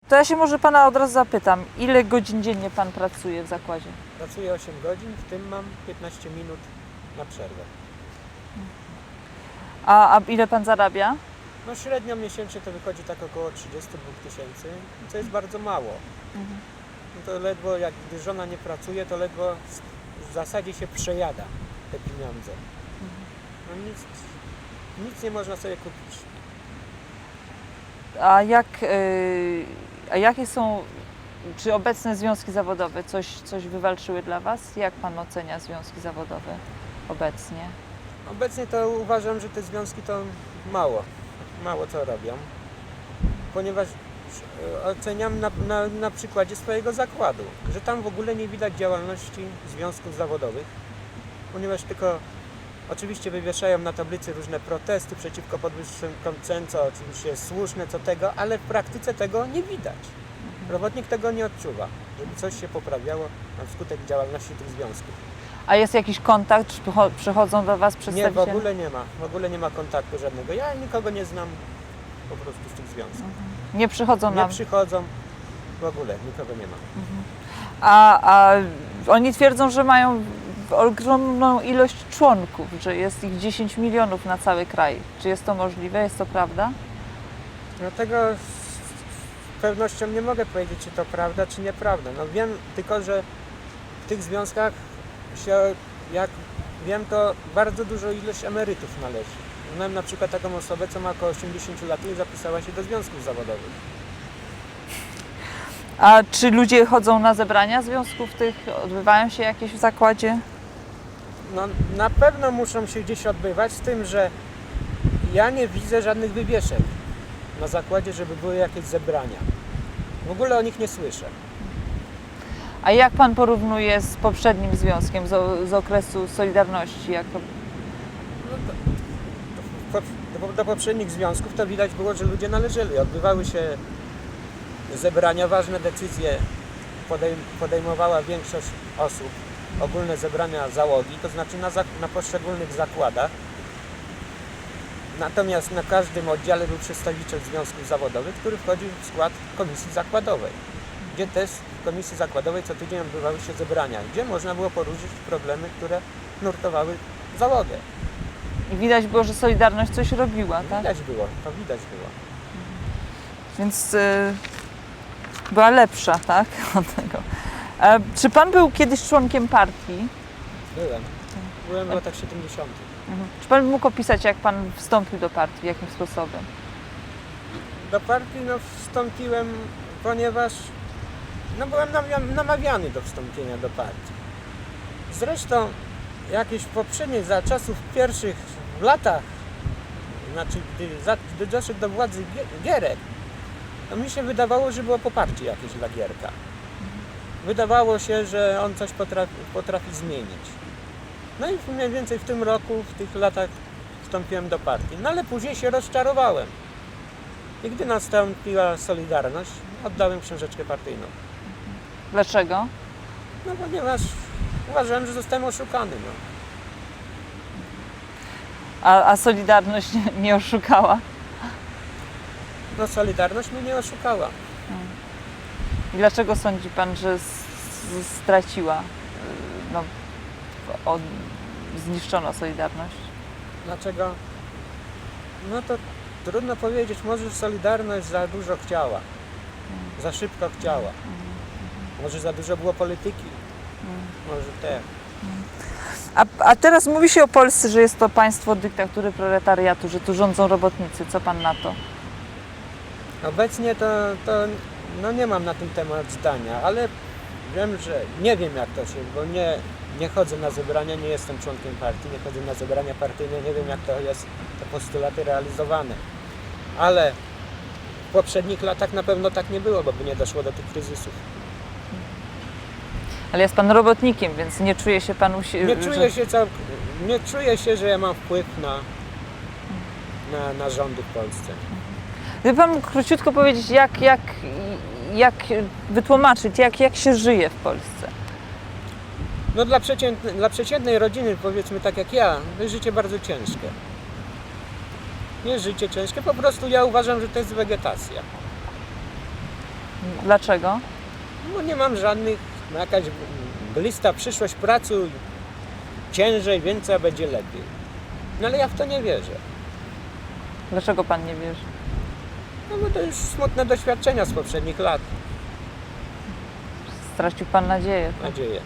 To ja się może pana od razu zapytam, ile godzin dziennie pan pracuje w zakładzie? Pracuję 8 godzin, w tym mam 15 minut na przerwę. A ile pan zarabia? No średnio miesięcznie to wychodzi tak około 32 000, co jest bardzo mało. No to ledwo, jak gdy żona nie pracuje, to ledwo w zasadzie się przejada te pieniądze. No nic nie można sobie kupić. A jakie są, czy obecne związki zawodowe coś wywalczyły dla was? Jak pan ocenia związki zawodowe obecnie? Obecnie to uważam, że te związki to mało co robią, ponieważ oceniam na przykładzie swojego zakładu, że tam w ogóle nie widać działalności związków zawodowych, ponieważ tylko oczywiście wywieszają na tablicy różne protesty przeciwko podwyższonym cen, co oczywiście jest słuszne, co tego, ale w praktyce tego nie widać. Robotnik tego nie odczuwa, żeby coś się poprawiało na wskutek działalności tych związków. A jest jakiś kontakt, czy przychodzą do was Nie, przedstawiciele? w ogóle nie ma kontaktu żadnego. Ja nikogo nie znam po prostu z tych związków. Nie przychodzą Nie nam. przychodzą, w ogóle nikogo nie ma. A oni twierdzą, że mają ogromną ilość członków, że jest ich 10 milionów na cały kraj. Czy jest to możliwe? Jest to prawda? No tego z pewnością nie mogę powiedzieć, czy to prawda, czy nieprawda. No wiem tylko, że w tych związkach jak wiem, to bardzo dużo ilość emerytów należy. Znam na przykład taką osobę, co ma około 80 lat i zapisała się do związków zawodowych. A czy ludzie chodzą na zebrania związków tych? Odbywają się jakieś w zakładzie? No, na pewno muszą się gdzieś odbywać, z tym, że ja nie widzę żadnych wywieszek na zakładzie, żeby były jakieś zebrania. W ogóle o nich nie słyszę. A jak pan porównuje z poprzednim związkiem, z okresu Solidarności? Do poprzednich związków to widać było, że ludzie należeli. Odbywały się zebrania, ważne decyzje podejmowała większość osób, ogólne zebrania załogi, to znaczy na poszczególnych zakładach. Natomiast na każdym oddziale był przedstawiciel związków zawodowych, który wchodził w skład komisji zakładowej, gdzie też w komisji zakładowej co tydzień odbywały się zebrania, gdzie można było poruszyć problemy, które nurtowały załogę. I widać było, że Solidarność coś robiła, tak? Widać było, to widać było. Więc była lepsza, tak? Od tego. Czy pan był kiedyś członkiem partii? Byłem w latach 70. Czy pan mógł opisać, jak pan wstąpił do partii, jakim sposobem? Do partii wstąpiłem, ponieważ byłem namawiany do wstąpienia do partii. Zresztą jakieś poprzednie, za czasów pierwszych latach, znaczy gdy doszedł do władzy Gierek, to mi się wydawało, że było poparcie jakieś dla Gierka. Wydawało się, że on coś potrafi zmienić. No i mniej więcej w tym roku, w tych latach wstąpiłem do partii. No ale później się rozczarowałem. I gdy nastąpiła Solidarność, oddałem książeczkę partyjną. Dlaczego? No ponieważ uważałem, że zostałem oszukany. A Solidarność nie oszukała? No Solidarność mnie nie oszukała. I dlaczego sądzi pan, że straciła, zniszczono Solidarność? Dlaczego? No to trudno powiedzieć. Może Solidarność za dużo chciała. Za szybko chciała. Może za dużo było polityki. Może tak. A teraz mówi się o Polsce, że jest to państwo dyktatury proletariatu, że tu rządzą robotnicy. Co pan na to? Obecnie to nie mam na ten temat zdania, ale wiem, że nie wiem jak to się, bo nie chodzę na zebrania, nie jestem członkiem partii, nie chodzę na zebrania partyjne, nie wiem jak to jest, te postulaty realizowane. Ale w poprzednich latach na pewno tak nie było, bo by nie doszło do tych kryzysów. Ale jest pan robotnikiem, więc nie czuje się pan Nie czuję się, że ja mam wpływ na rządy w Polsce. Gdyby pan mógł króciutko powiedzieć, jak wytłumaczyć, jak się żyje w Polsce? No dla przeciętnej rodziny, powiedzmy tak jak ja, jest życie bardzo ciężkie. Nie jest życie ciężkie, po prostu ja uważam, że to jest wegetacja. Dlaczego? Bo nie mam żadnych, jakaś blista przyszłość, pracuj ciężej, więcej, a będzie lepiej. No ale ja w to nie wierzę. Dlaczego pan nie wierzy? No bo to już smutne doświadczenia z poprzednich lat, Stracił pan nadzieję. nadzieję.